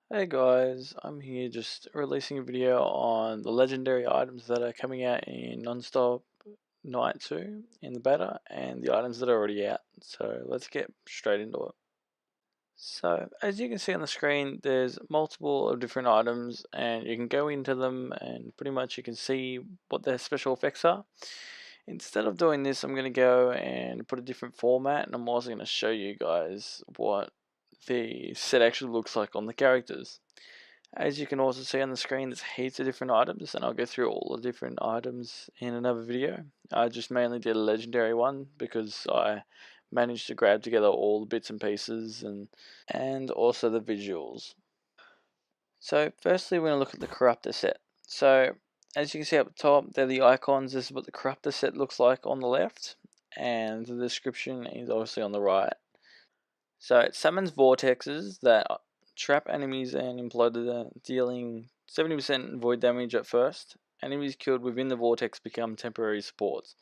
Hey guys, I'm here just releasing a video on the legendary items that are coming out in NonStop Night 2 in the beta and the items that are already out. So let's get straight into it. So as you can see on the screen, there's multiple of different items and you can go into them and pretty much you can see what their special effects are. Instead of doing this, I'm going to go and put a different format, and I'm also going to show you guys what the set actually looks like on the characters. As you can also see on the screen, there's heaps of different items, and I'll go through all the different items in another video. I just mainly did a legendary one because I managed to grab together all the bits and pieces and also the visuals. So firstly, we're going to look at the corruptor set. So as you can see up top, they're the icons. This is what the corruptor set looks like on the left, and the description is obviously on the right. So it summons vortexes that trap enemies and implode them, dealing 70% void damage at first. Enemies killed within the vortex become temporary supports.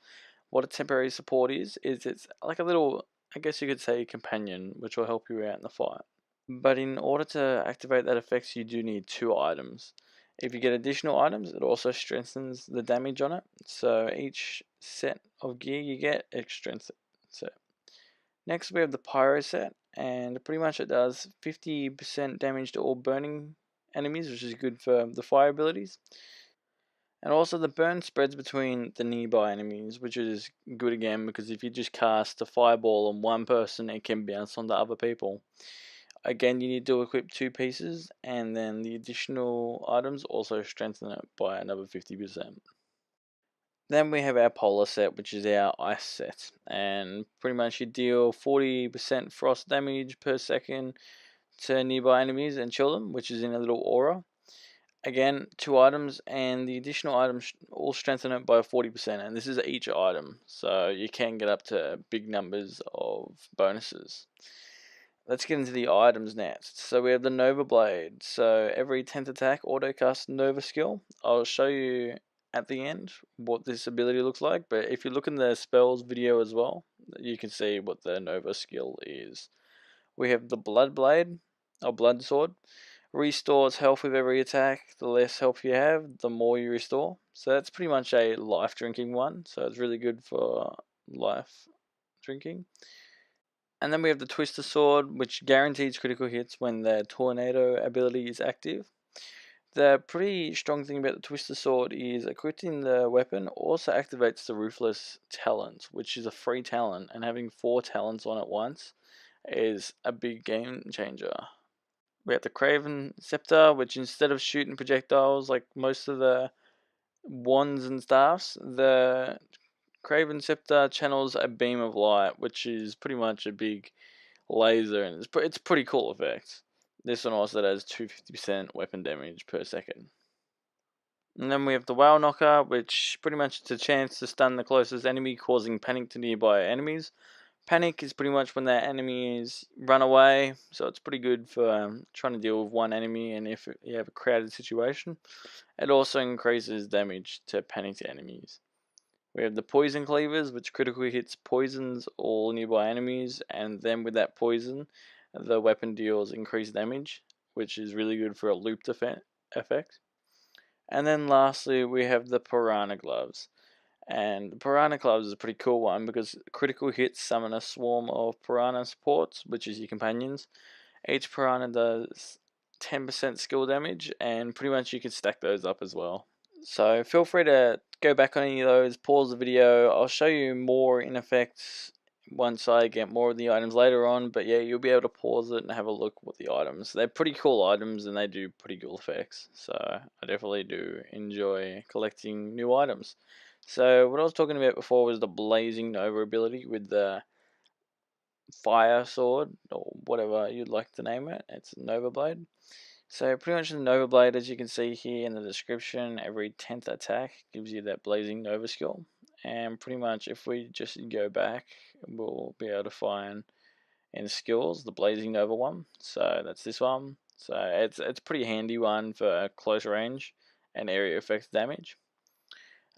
What a temporary support is it's like a little, I guess you could say, companion, which will help you out in the fight. But in order to activate that effect, you do need 2 items. If you get additional items, it also strengthens the damage on it. So each set of gear you get, it strengthens it. Next we have the Pyro set, and pretty much it does 50% damage to all burning enemies, which is good for the fire abilities. And also the burn spreads between the nearby enemies, which is good again because if you just cast a fireball on one person, it can bounce onto other people. Again, you need to equip 2 pieces, and then the additional items also strengthen it by another 50%. Then we have our polar set, which is our ice set, and pretty much you deal 40% frost damage per second to nearby enemies and chill them, which is in a little aura. Again, 2 items, and the additional items all strengthen it by 40%, and this is each item, so you can get up to big numbers of bonuses. Let's get into the items next. So we have the Nova Blade. So every 10th attack autocast Nova skill. I'll show you at the end what this ability looks like, but if you look in the spells video as well, you can see what the Nova skill is. We have the Blood Blade, or Blood Sword. Restores health with every attack. The less health you have, the more you restore. So that's pretty much a life drinking one, so it's really good for life drinking. And then we have the Twister Sword, which guarantees critical hits when the Tornado ability is active. The pretty strong thing about the Twister Sword is equipping the weapon also activates the Ruthless talent, which is a free talent, and having 4 talents on at once is a big game changer. We have the Craven Scepter, which instead of shooting projectiles like most of the wands and staffs, the Craven Scepter channels a beam of light, which is pretty much a big laser, and it's pretty cool effect. This one also does 250% weapon damage per second. And then we have the Whale Knocker, which pretty much is a chance to stun the closest enemy, causing panic to nearby enemies. Panic is pretty much when that enemies run away, so it's pretty good for trying to deal with one enemy and if you have a crowded situation. It also increases damage to panicked enemies. We have the Poison Cleavers, which critically hits poisons all nearby enemies, and then with that poison, the weapon deals increased damage, which is really good for a looped effect. And then lastly, we have the Piranha Gloves. And the Piranha Gloves is a pretty cool one because critical hits summon a swarm of Piranha supports, which is your companions. Each Piranha does 10% skill damage, and pretty much you can stack those up as well. So feel free to go back on any of those, pause the video. I'll show you more in effect once I get more of the items later on, but yeah, you'll be able to pause it and have a look at the items. They're pretty cool items and they do pretty cool effects, so I definitely do enjoy collecting new items. So what I was talking about before was the Blazing Nova ability with the Fire Sword, or whatever you'd like to name it. It's Nova Blade. So pretty much the Nova Blade, as you can see here in the description, every 10th attack gives you that Blazing Nova skill. And pretty much if we just go back, we'll be able to find in skills the Blazing Nova one. So that's this one. So it's a pretty handy one for close range and area effects damage.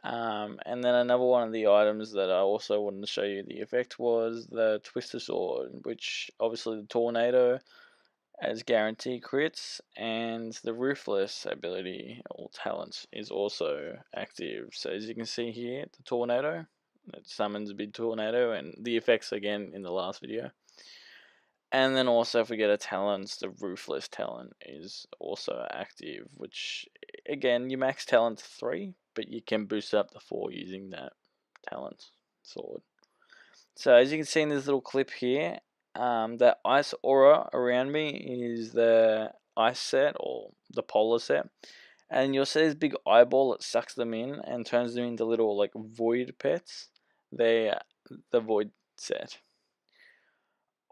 And then another one of the items that I also wanted to show you the effect was the Twister Sword, which obviously the Tornado as guarantee crits, and the Ruthless ability or talent is also active. So as you can see here, the Tornado, it summons a big tornado, and the effects again in the last video. And then also if we get a talent, the Ruthless talent is also active, which again, you max talent 3, but you can boost up to 4 using that talent sword. So as you can see in this little clip here, the ice aura around me is the ice set or the polar set. And you'll see this big eyeball that sucks them in and turns them into little like void pets. They the void set.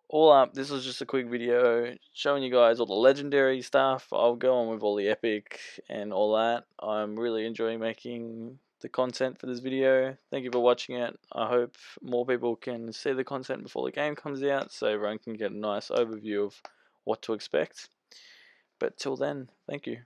All up, this was just a quick video showing you guys all the legendary stuff. I'll go on with all the epic and all that. I'm really enjoying making the content for this video. Thank you for watching it. I hope more people can see the content before the game comes out so everyone can get a nice overview of what to expect. But till then, thank you.